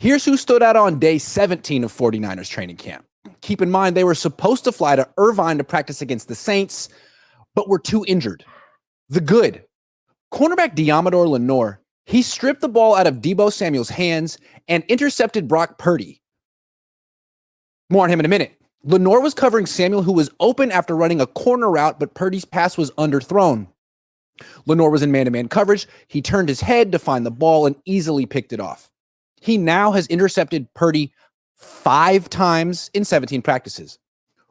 Here's who stood out on day 17 of 49ers training camp. Keep in mind, they were supposed to fly to Irvine to practice against the Saints, but were too injured. The good. Cornerback Deommodore Lenoir, he stripped the ball out of Deebo Samuel's hands and intercepted Brock Purdy. More on him in a minute. Lenoir was covering Samuel, who was open after running a corner route, but Purdy's pass was underthrown. Lenoir was in man-to-man coverage. He turned his head to find the ball and easily picked it off. He now has intercepted Purdy 5 times in 17 practices,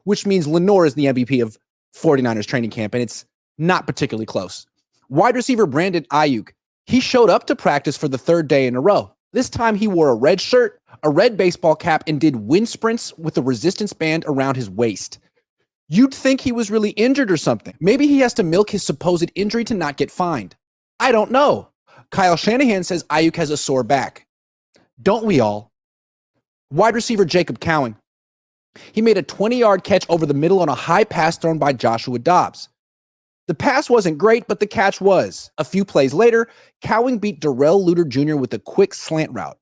which means Lenoir is the MVP of 49ers training camp, and it's not particularly close. Wide receiver Brandon Ayuk, he showed up to practice for the 3rd day in a row. This time he wore a red shirt, a red baseball cap, and did wind sprints with a resistance band around his waist. You'd think he was really injured or something. Maybe he has to milk his supposed injury to not get fined. I don't know. Kyle Shanahan says Ayuk has a sore back. Don't we all? Wide receiver Jacob Cohn. He made a 20-yard catch over the middle on a high pass thrown by Joshua Dobbs. The pass wasn't great, but the catch was. A few plays later, Cowing beat Darrell Luter Jr. with a quick slant route.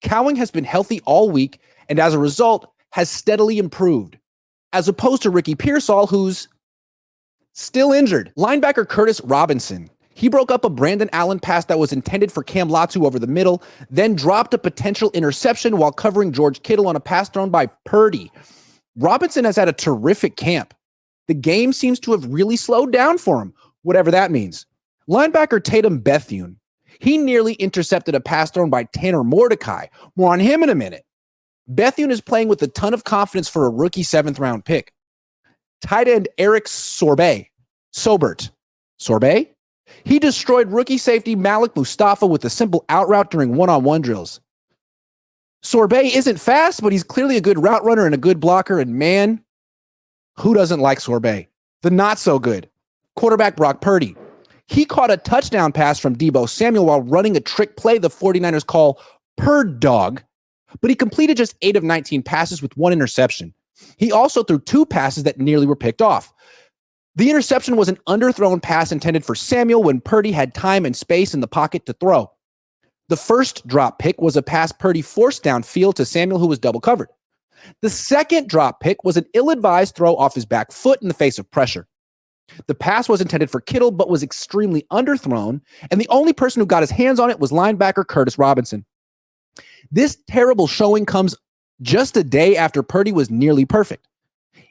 Cowing has been healthy all week, and as a result, has steadily improved, as opposed to Ricky Pearsall, who's still injured. Linebacker Curtis Robinson. He broke up a Brandon Allen pass that was intended for Cam Latu over the middle, then dropped a potential interception while covering George Kittle on a pass thrown by Purdy. Robinson has had a terrific camp. The game seems to have really slowed down for him, whatever that means. Linebacker Tatum Bethune. He nearly intercepted a pass thrown by Tanner Mordecai. More on him in a minute. Bethune is playing with a ton of confidence for a rookie 7th-round pick. Tight end Eric Sobert. He destroyed rookie safety Malik Mustafa with a simple out route during one-on-one drills. Sorbet isn't fast, but he's clearly a good route runner and a good blocker. And man, who doesn't like Sorbet? The not so good quarterback Brock Purdy. He caught a touchdown pass from Deebo Samuel while running a trick play the 49ers call Purd Dog, but he completed just 8 of 19 passes with 1 interception. He also threw 2 passes that nearly were picked off. The interception was an underthrown pass intended for Samuel when Purdy had time and space in the pocket to throw. The first drop pick was a pass Purdy forced downfield to Samuel, who was double covered. The second drop pick was an ill-advised throw off his back foot in the face of pressure. The pass was intended for Kittle, but was extremely underthrown, and the only person who got his hands on it was linebacker Curtis Robinson. This terrible showing comes just a day after Purdy was nearly perfect.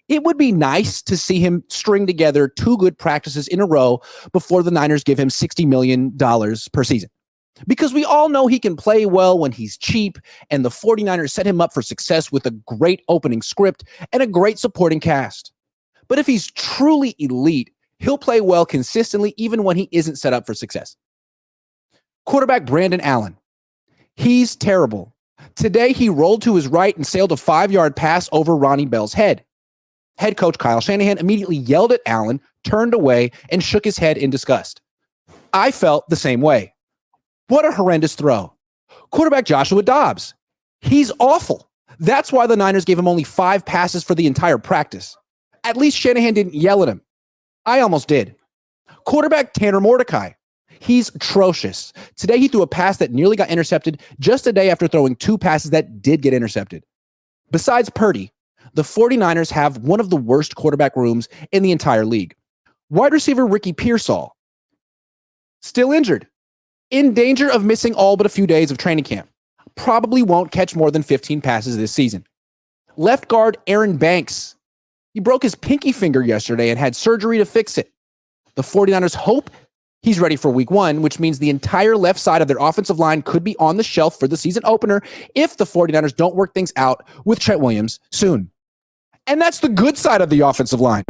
It would be nice to see him string together 2 good practices in a row before the Niners give him $60 million per season. Because we all know he can play well when he's cheap, and the 49ers set him up for success with a great opening script and a great supporting cast. But if he's truly elite, he'll play well consistently even when he isn't set up for success. Quarterback Brandon Allen. He's terrible. Today, he rolled to his right and sailed a 5-yard pass over Ronnie Bell's head. Head coach Kyle Shanahan immediately yelled at Allen, turned away, and shook his head in disgust. I felt the same way. What a horrendous throw. Quarterback Joshua Dobbs. He's awful. That's why the Niners gave him only 5 passes for the entire practice. At least Shanahan didn't yell at him. I almost did. Quarterback Tanner Mordecai. He's atrocious. Today he threw a pass that nearly got intercepted just a day after throwing 2 passes that did get intercepted. Besides Purdy, the 49ers have one of the worst quarterback rooms in the entire league. Wide receiver Ricky Pearsall. Still injured. In danger of missing all but a few days of training camp. Probably won't catch more than 15 passes this season. Left guard Aaron Banks. He broke his pinky finger yesterday and had surgery to fix it. The 49ers hope he's ready for week 1, which means the entire left side of their offensive line could be on the shelf for the season opener if the 49ers don't work things out with Trent Williams soon. And that's the good side of the offensive line.